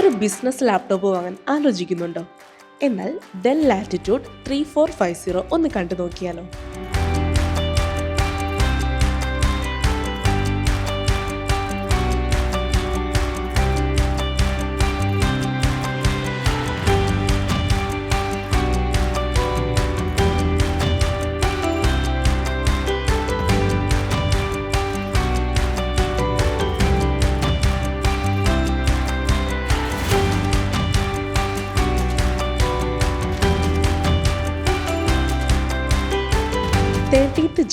ഒരു business laptop വാങ്ങാൻ ആലോചിക്കുന്നുണ്ടോ? എന്നാൽ ഡെൽ ലാറ്റിറ്റ്യൂഡ് 3450 ഒന്ന് കണ്ടു നോക്കിയാലോ?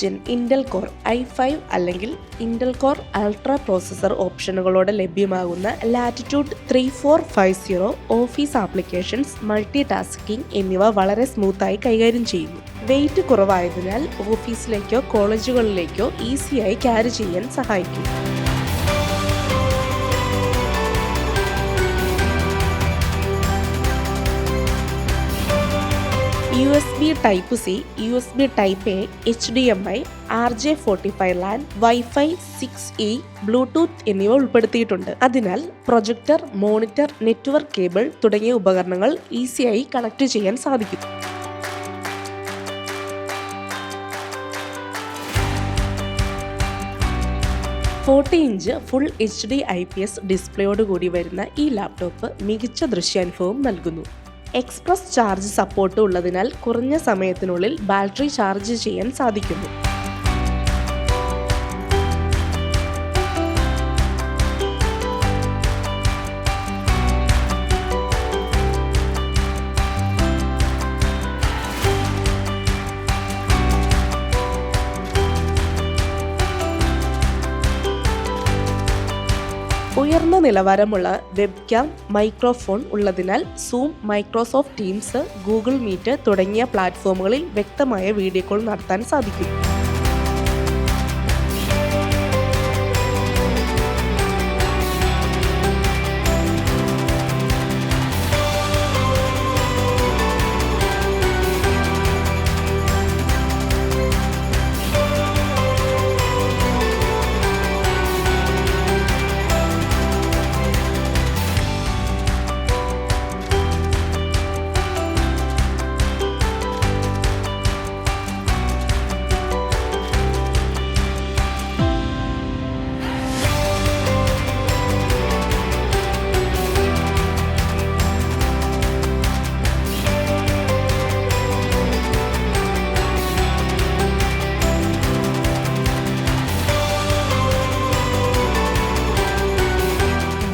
ജെൻ ഇന്റൽ കോർ i5 അല്ലെങ്കിൽ ഇന്റൽ കോർ അൾട്രാ പ്രോസസർ ഓപ്ഷനുകളോടെ ലഭ്യമാകുന്ന latitude 3450 office applications, multi tasking എന്നിവ വളരെ സ്മൂത്തായി കൈകാര്യം ചെയ്യുന്നു. വെയിറ്റ് കുറവായതിനാൽ ഓഫീസിലേക്കോ കോളേജുകളിലേക്കോ ഈസിയായി ക്യാരി ചെയ്യാൻ സഹായിക്കും. USB Type C, USB Type A, HDMI, RJ45 LAN, Wi-Fi 6E, Bluetooth എന്നിവ ഉൾപ്പെടുത്തിയിട്ടുണ്ട്. അതിനാൽ പ്രൊജക്ടർ, മോണിറ്റർ, നെറ്റ്വർക്ക് കേബിൾ തുടങ്ങിയ ഉപകരണങ്ങൾ ഈസിയായി കണക്ട് ചെയ്യാൻ സാധിക്കും. ഇഞ്ച് ഫുൾ HD IPS ഡിസ്പ്ലേയോടുകൂടി വരുന്ന ഈ ലാപ്ടോപ്പ് മികച്ച ദൃശ്യാനുഭവം നൽകുന്നു. എക്സ്പ്രസ് ചാർജ് സപ്പോർട്ട് ഉള്ളതിനാൽ കുറഞ്ഞ സമയത്തിനുള്ളിൽ ബാറ്ററി ചാർജ് ചെയ്യാൻ സാധിക്കുന്നു. ഉയർന്ന നിലവാരമുള്ള വെബ്കാം, മൈക്രോഫോൺ ഉള്ളതിനാൽ Zoom, Microsoft Teams, Google Meet തുടങ്ങിയ പ്ലാറ്റ്ഫോമുകളിൽ വ്യക്തമായ വീഡിയോ കോൾ നടത്താൻ സാധിക്കും.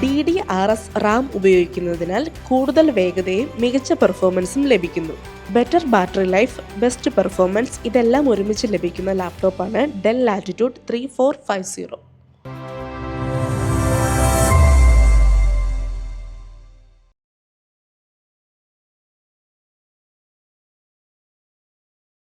DDRS RAM ഉപയോഗിക്കുന്നതിനാൽ കൂടുതൽ വേഗതയും മികച്ച പെർഫോമൻസും ലഭിക്കുന്നു. Better battery life, best performance ഇതെല്ലാം ഒരുമിച്ച് ലഭിക്കുന്ന ലാപ്ടോപ്പാണ് ഡെൽ ലാറ്റിറ്റ്യൂഡ് 3450.